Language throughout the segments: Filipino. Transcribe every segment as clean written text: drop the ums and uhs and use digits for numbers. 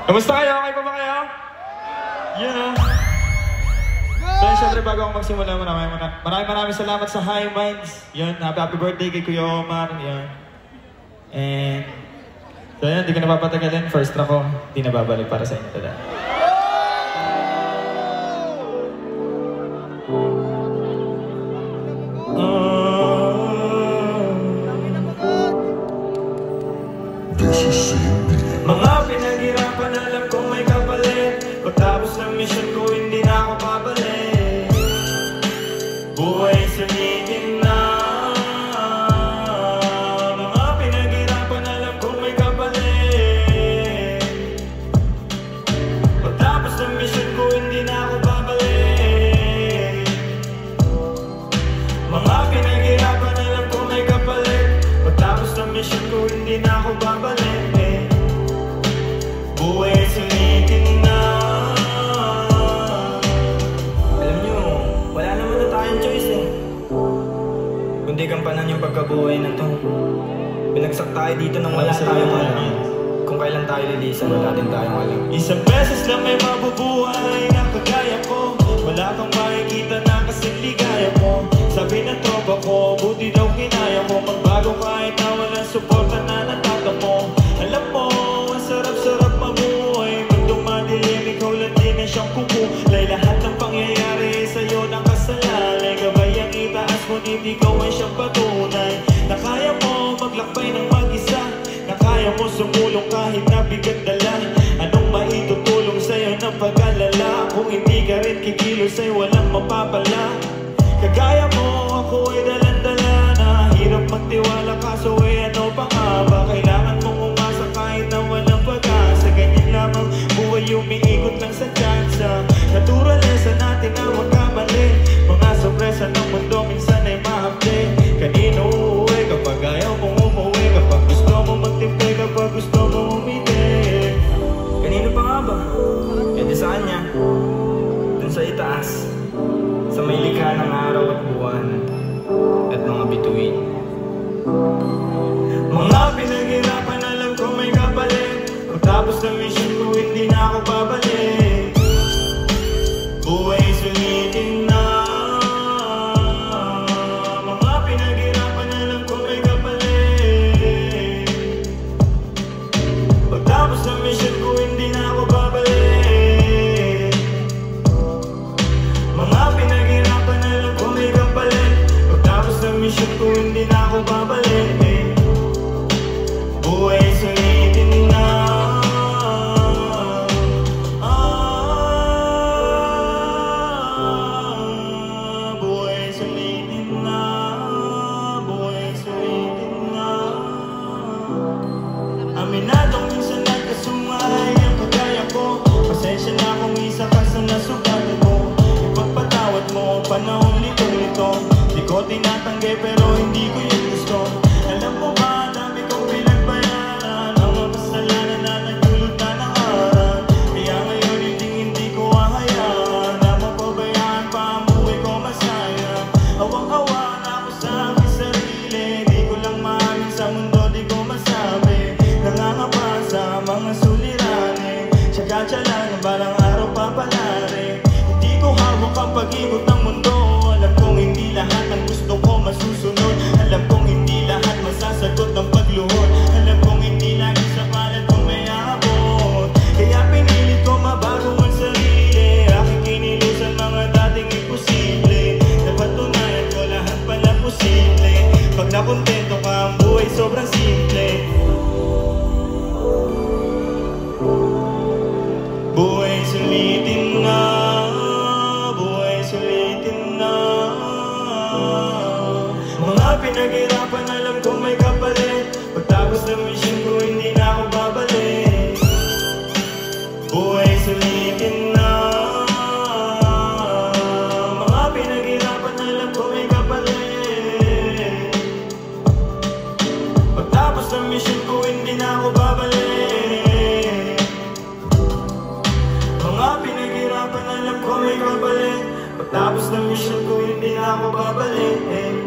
Kamusta kayo? Okay pa ba kayo? Yeah. So, syempre bago ako magsimula, maraming salamat sa High Minds. Yun, happy birthday kay Kuya Omar. Yun. And, so yun, hindi ko napapatagalin. First track ko, hindi nababalik para sa inyo talaga. Mga pinaghirapan, alam kong may kapalit. Pagtapos ng mission ko, hindi na ako babalik. Buhay sulitin na. Mga pinaghirapan, alam kong may kapalit. Pagtapos ng mission ko, hindi na ako babalik. Mga pinaghirapan, alam kong may kapalit. Pagtapos ng mission ko, hindi na ako babalik. Buhay sulitin na. Alam nyo, wala naman na tayong choice eh. Kundi gampanan yung pagkabuhay na to. Binagsak tayo dito nang wala tayong alam. Kung kailan tayo lilisan, wala din tayong alam. Isang beses lang may mabubuhay na kagaya ko. Wala kang makikita na kasing ligaya mo. Sabi ng tropa ko, buti daw kinaya mo. Magbago kahit na walang suporta na natata mo. Alam mo, ang sarap-sarap mabuhay. Kung dumadilim, ikaw lang din ang siyang kukulay. Lahat ng pangyayari sa'yo nakasalalay. Gabay ang itaas mo, hindi ikaw ay siyang patunay. Na kaya mo maglakbay ng mag-isa. Na kaya mo sumulong kahit na bigat dala. Anong maitutulong sa'yo ng pag-alala? Kung hindi ka rin kikilos ay walang mapapala. Kagaya mo, ako ay dalandala na. Hirap magtiwala kaso ay ano pa nga ba? Kailangan mong umasa kahit na walang pag-asa. Ganyan lamang buhay umiikot lang sa tsansa. Naturalesa natin ang magkamali. Mga sorpresa ng mundo minsan ay mahapde. Kanino uuwi kapag ayaw mong umuwi? Kapag gusto mo magtimpe, kapag gusto mo umiti. Kanino pa nga ba? E di sa kanya. Dun sa itaas. Sa may likha ng araw at buwan at mga bituin. Mga pinaghirapan, alam ko may kapalit. Pagtapos ng mission ko, hindi na ako babalik. Buhay sulitin na. Mga pinaghirapan, alam ko may kapalit. Pagtapos ng mission ko, hindi na ako babalik. Mga pinaghirapan, alam ko may kapalit. Pagtapos ng mission ko, hindi na ako babalik. Buhay sulitin na. Buhay sulitin na. Buhay sulitin na. Aminadong minsan nagkasumay ang kagaya ko. Pasensya na kung isa ka sa nasugatan ko. Ipagpatawad mo, panahon litong-lito. Di ko tinatanggi pero hindi ko yung gusto. Alam mo ba, dami kong pinagbayaran. Ang mga kasalanan na nagdulot na ng harang. Kaya ngayon hindi ko hahayaan na mapabayaan pa ang buhay ko masaya. Awang-awa na ako sa aking sarili. Di ko lang maamin sa mundo, di ko masabi. Nangangapa sa mga suliranin. Tsaga-tsaga na balang araw papalari. Hindi ko hawak ang pag-ibot ng mundo. Alam kong hindi lahat ang gusto ko masusunod. Alam kong hindi lahat masasagot ng pagluhod. Alam kong hindi lagi sa palad kong may aabot. Kaya pinilit ko mabago ang sarili. Aking kinilos ang mga dating imposible. Napatunayan ko lahat pala posible. Pag nakontento ka ang buhay sobrang simple. Buhay sulitin na. Buhay sulitin na. Mga pinaghirapan, alam kong may kapalit. Pagtapos ng mission ko, hindi na ako babalik. Buhay sulitin na. Mga pinaghirapan, alam kong may kapalit. Pagtapos ng mission ko, hindi na ako babalik. Mga pinaghirapan, alam ko may kapalit. Pagtapos ng mission ko, hindi na ako babalik.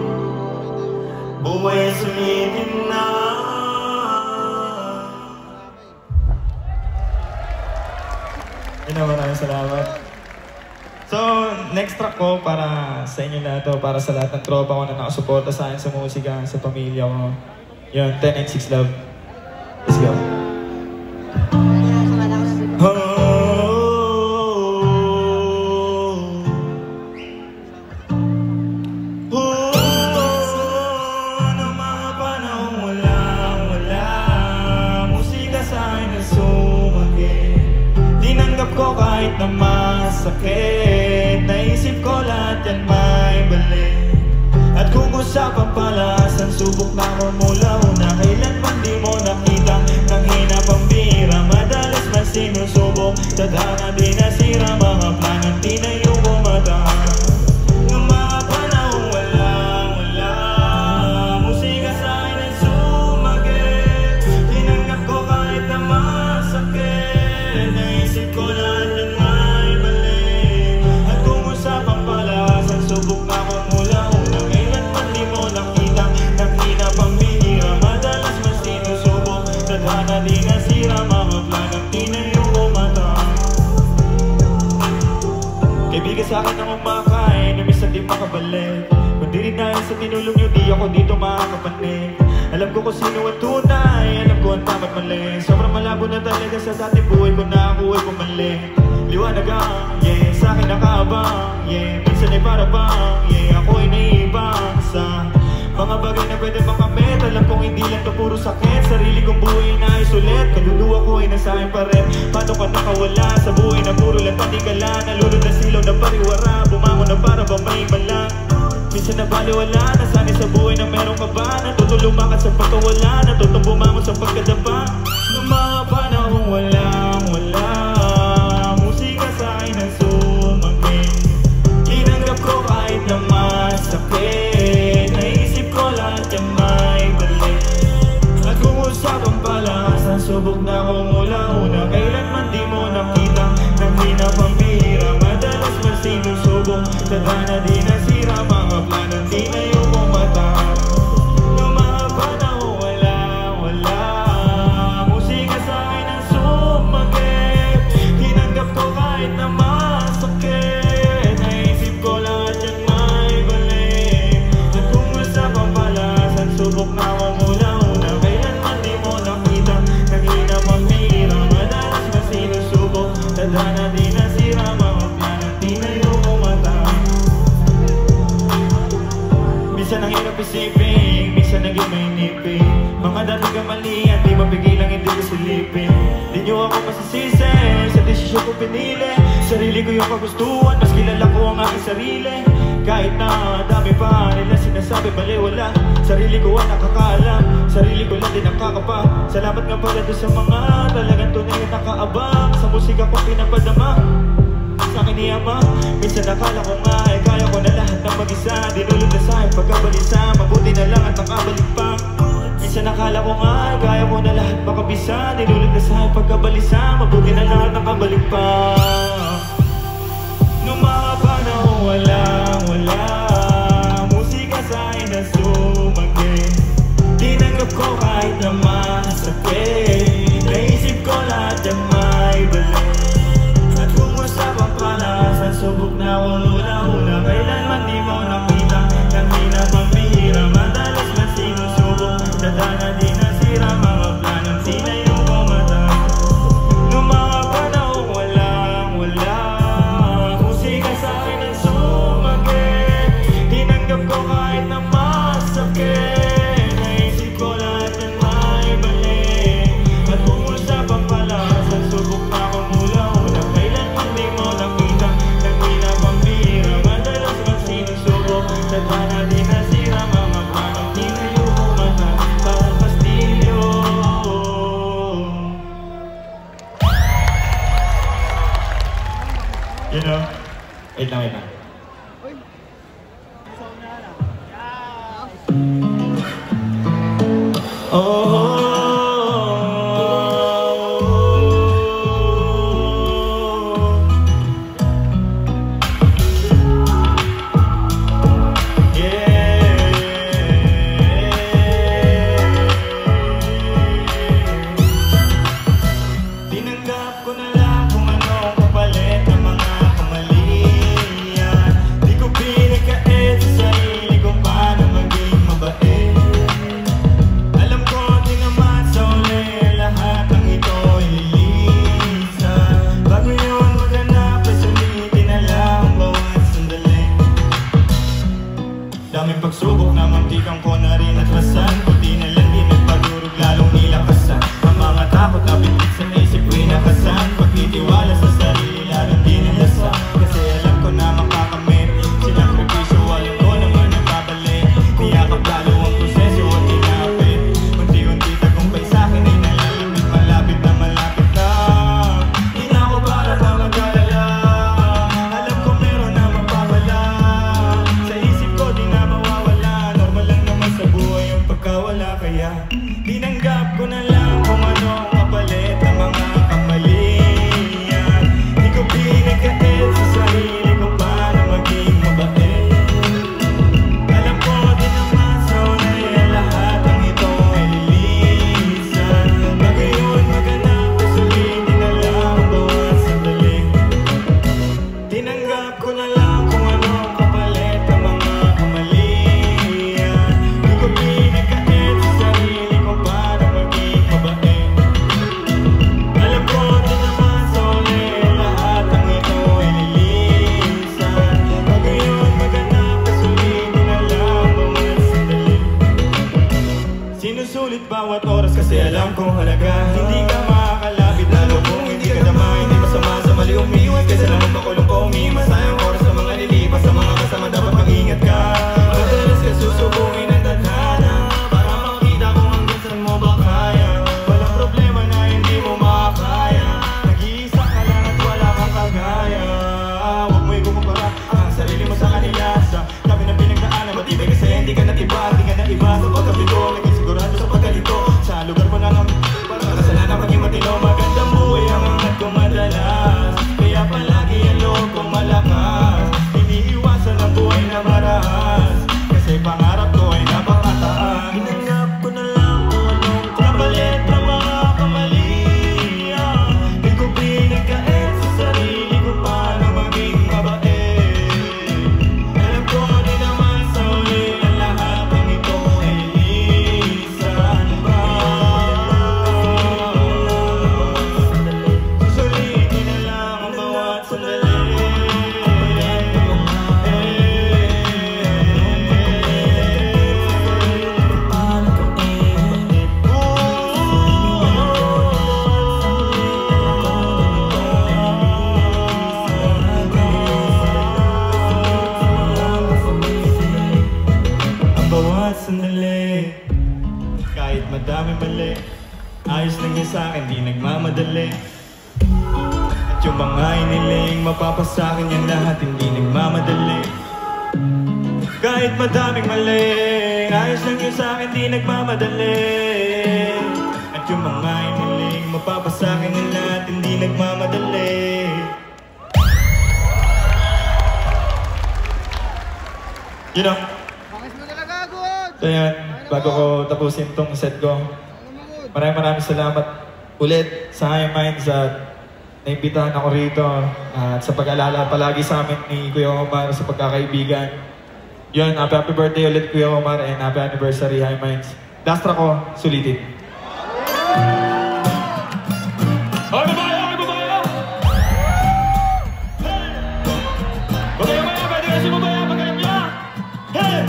Buhay sulitin na. Maraming salamat. So, next track ko para sa inyo na to, para sa lahat ng tropa ko na nakasuporta sa akin sa musika, sa pamilya ko. Yun, 10 and 6 Love. Let's go. Kahit na masakit, naisip ko lahat yan may balik. At kung usapan palasan, subok na ako mula una. Kailanman di mo nakita ng hinap ang bira. Madalas man sinusubok, tadhana di nasira. Mga planang tinayo ko matahan. Nung mga panahong wala, musika sa akin ang sumagit. Tinanggap ko kahit na masakit, naisip ko lahat yan may balik. At kung usapang palasan, subok na ako mula una. Kailanman di mo nakita ng hinap ang bihira. Madalas mas sinusubok, tadhana di nasira. Mga planang tinayo ko matahan. Kaibigan sa akin ang umakain, na minsan di makabalik. Kundi rin dahil sa tinulong nyo, di ako dito makakapanig. Alam ko kung sino ang tunay, alam ko ang tama't mali. Sobrang malabo na talaga sa dating buhay ko na ako ay pumali. Liwanag ang, yeah, sa akin nakaabang, yeah. Minsan ay para bang, yeah, ako ay naibang sa mga bagay na pwede makamit. Alam kong hindi lang to puro sakit. Sarili kong buhay na ay sulit. Kaluluwa ko ay nasa akin pa rin. Paano ka nakawala sa buhay na puro lang patigala? Nalulod na silaw na pariwara, bumangon na para ba may mala. Minsan na baliwala, nasanay sa buhay na meron ka ba? Natutulong makat sa pagkawala, natutong bumangon sa pagkadapa. Nung mga panahong wala, musika sa akin ang sumagin. Tinanggap ko kahit na masakit, naisip ko lahat yung may balik. At kung usapang palasan, subok na ako mula una. Kailanman di mo nakita ng hinap ang bihira. Madalas man sinusubok, tadhana di nasira. Mga planang tinayo ko matahan. Nung mga panahong wala, musika sa akin ang sumagit. Tinanggap ko kahit na masakit, naisip ko lahat yan may balik. At kung usapang palasan, subok na ako mula una. Kailanman di mo nakita ng hinap ang bihira. Madalas man sinusubok, tadhana di nasira. Mga planang tinayo ko matahan. Minsan ang hirap isipin, minsan naging mainipin. Mga dating kamalian, di mapigilang hindi ko silipin. Di nyo ako masisisi, sa desisyon ko pinili. Sarili ko yung kagustuhan, mas kilala ko ang aking sarili. Kahit na dami pa nila sinasabi baliwala, sarili ko ang nakakaalam, sarili ko lang din nakakapa. Salamat nga pala doon sa mga talagang tunay na nakaabang sa musika kong pinapadama sa akin ni Ama. Minsan nakala ko nga ay kaya ko na lahat ng mag-isa. Dinulog na sa'kin pagkabalisa, mabuti na lang at nakabalik pa. Minsan nakala ko nga ay kaya ko na lahat makabisa. Dinulog na sa'kin pagkabalisa, mabuti na lang at nakabalik pa. Nung mga panahong wala, musika sa'kin na sumagin. Tinanggap ko kahit na masakit, naisip ko lahat yung may balik. Usapang palasan, subok na ako una. Kailanman di mo nakita ng hinap ang bihira. Madalas man sinusubok, tadhana di nasira. Mga planang tinayo ko matahan. Nung mga panahong wala, musika sa akin ang sumagit. Tinanggap ko kahit na masakit, naisip ko lahat yan may balik. At kung usapang palasan, subok na ako mula una. Tadhana di nasira, mga planang tinayo ko matahan. Parang pastilyo. You know? Wait lang. Tinanggap ko na lang kung ano ang kapalit. kalakasan, pagtitiwala sa sarili, lalo din ang lasa. Kasi alam ko na makakamit, sinakripisyo, alam ko naman ang babalik. Niyakap lalo ang proseso at inapit, unti-unti tagumpay sa'kin ay nalalimit. Malapit na malapit na, di na ako para pa mag-alala. Alam ko meron na mapapala, sa isip ko di na mawawala. Normal lang naman sa buhay yung pagkawala, kaya tinanggap ko na lang kung ano ang kapalit ng mga kamalian. Di ko pinagkait sa sarili kung paano maging mabait. Alam ko din naman sa unay lahat ang ito ay lilisan. Magayon maganap at sulitin na lang bawat sandali. Tinanggap ko na lang kung ano ang kapalit ng mga kamalian. Di ko pinagkait sa sarili kung paano maging mabait. Alam ko din naman sa uli lahat ang ito ay lilisan. Magayon maganap at sulitin na lang bawat sandali. Sinusulit bawat oras kasi alam kong halaga. Hindi ka makakalapit lalo kung hindi ka damay. Hindi masama sa mali umiwas kaysa naman makulong ko umimas. Sayang oras sa mga nilipas, sa mga kasama dapat mag-ingat ka. Madalas ka susubungin ang tadhana para makita kung hanggang saan mo ba kaya. Walang problema na hindi mo makakaya, nag-iisa ka lang at wala kang kagaya. Huwag mo ikukumpara ang sarili mo sa kanila. Sa dami ng pinagdaanan, matibay kasi hindi ka natiba. Hindi ka naiba sa pagkapito, naging sigurado sa pagkalito. Sa lugar mo na ng parang kasalanan maging matino. Magandang buhay ang angat ko madalas, kaya palagi ang loob kong malakas. Iniiwasan ang buhay na marahas, kasi pangarap ko ay napakataas. Hinanggap ko na lang kung anong kapalit ng mga kamalian. Di ko pinagkait sa sarili kung paano maging mabait. Alam ko din naman sa uli ang lahat ang ito ay lilisan pa. Susulitin na lang ang bawat sandali. Ang bawat sandali, kahit madami mali, ayos lang yan sa'kin, di nagmamadali. At yung mga iniling, mapapasakin yan lahat, hindi nagmamadali. Kahit madaming mali, ayos lang yun sa'kin, di nagmamadali. At yung mga iniling, mapapasakin yan lahat, hindi nagmamadali. You know? Bakit mo talaga, good? So yan, bago ko tapusin tong set ko, maraming salamat ulit sa High Minds at naimbitahan ako rito at sa pag-alala palagi sa amin ni Kuya Omar sa pagkakaibigan. Yun, happy birthday ulit Kuya Omar and happy anniversary High Minds. Last track ko, sulitin. Hoy, babae! Hoy, babae! Hey! Babae, pwede na si babae, pagkalim niya! Hey!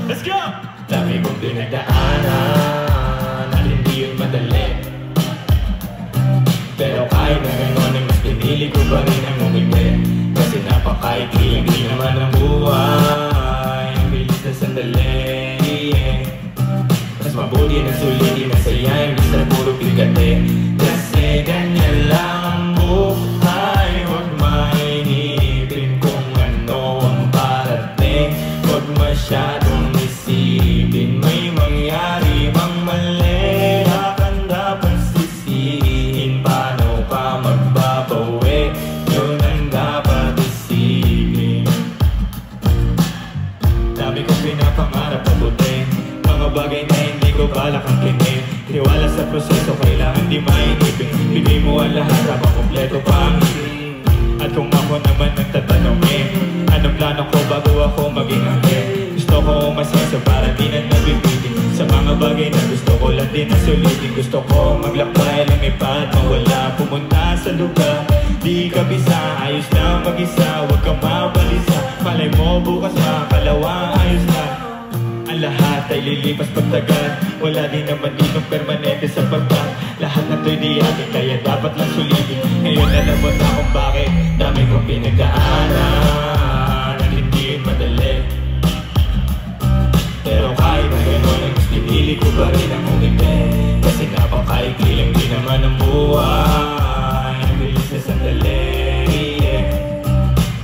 Let's go! Dami kong pinagdaanan at hindi yun madali. Pero kahit na gano'n ay mas pinili ko pa rin ang umigli. Kasi napaka-ikli naman ang buhay, ang bilis na sandali. Mas mabuti na sulitin na saya, imbis na puro bigate. Kasi ganyan lang ang buhay, huwag mainipin kung ano ang parating. Huwag masyadong isipin, may mangyari mang mali, akan dapat sisihin. Paano ka magbabawi, yun ang dapat isipin. Dami kong pinapangarap na buti, mga bagay na hindi ko balak ang kinin. Tiwala sa proseso, kailangan di mainipin. Bigay mo ang lahat habang kompleto pa ang hiling. At kung ako naman ang tatanungin, anong plano ko bago ako maging angkin? Gusto ko umasenso para di na nabibitin. Sa mga bagay na gusto ko lang din na sulitin. Gusto ko maglakbay, lumipad, mawala, pumunta sa lugar. Di ka bisa, ayos na mag-isa, huwag kang mabalisa. Malay mo bukas makalawa, ayos na. Ang lahat ay lilipas pagtagal. Wala din naman ditong permanente sa pagkat. Lahat na to'y di atin, kaya dapat lang sulitin. Ngayon alam mo na kung bakit dami kong pinagdaanan at hindi madali. Pero kahit na gano'n ay mas pinili ko pa rin ang umiti. Kasi napakaikli lang din naman ang buhay. Nabilis na sandali,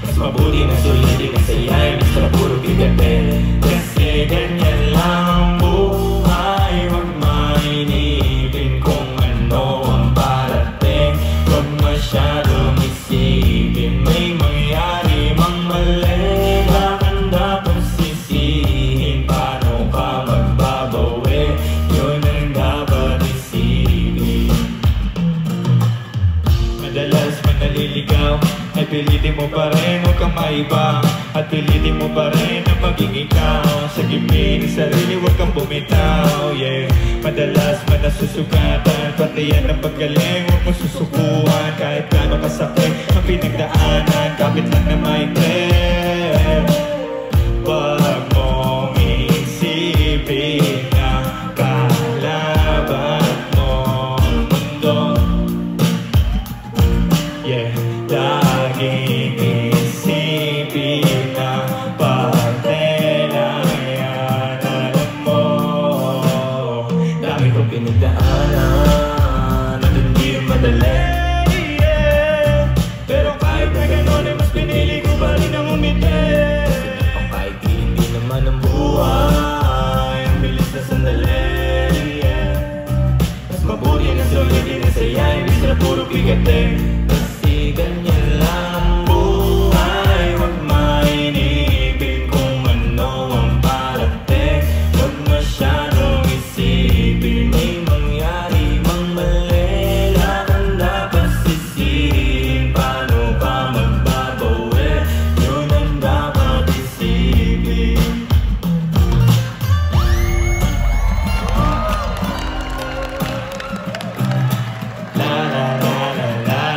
mas mabuti na sulitin ang sayay. Mas na puro bigate. Kasi ganyan lang ang buhay. Huwag mainipin kung ano ang parating. Huwag masyadong isipin may mangyari mang mali. Lakan dapat sisihin. Paano ka magbabawi? Yun ang dapat isipin. Madalas man naliligaw ay pilitin mo pa rin, huwag kang maiba. At pilitin mo pa rin na maging ikaw. Sa gibing sarili, huwag kang bumitaw, yeah. Madalas man nasusugatan, pati yan ang paggaling. Huwag mo susukuhan, kahit gano'ng kasakit ang pinagdaanan. Kapit lang na maikli. Wag mong isipin na kalaban mo ang mundo, yeah. Laging isipin na parte lang yan. Alam mo, dami kong pinagdaanan at hindi madali, yeah. Pero kahit na gano'n ay mas pinili ko pa rin ang umiti. Ang kahit hindi naman ang buhay, ang bilis na sandali, yeah. Mas mabuti na sulitin na saya, imbis na puro bigate. Ganyan lang ang buhay. Huwag mainipin kung ano ang parating. Huwag masyadong isipin may mangyari mang mali. Lakan dapat sisihin. Paano ka magbabawi? Yun ang dapat isipin. La la la la la.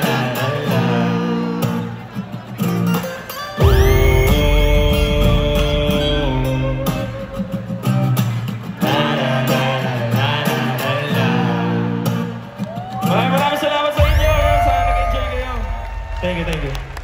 Maraming salamat sa inyo. Sana nag-enjoy kayo. Thank you, thank you.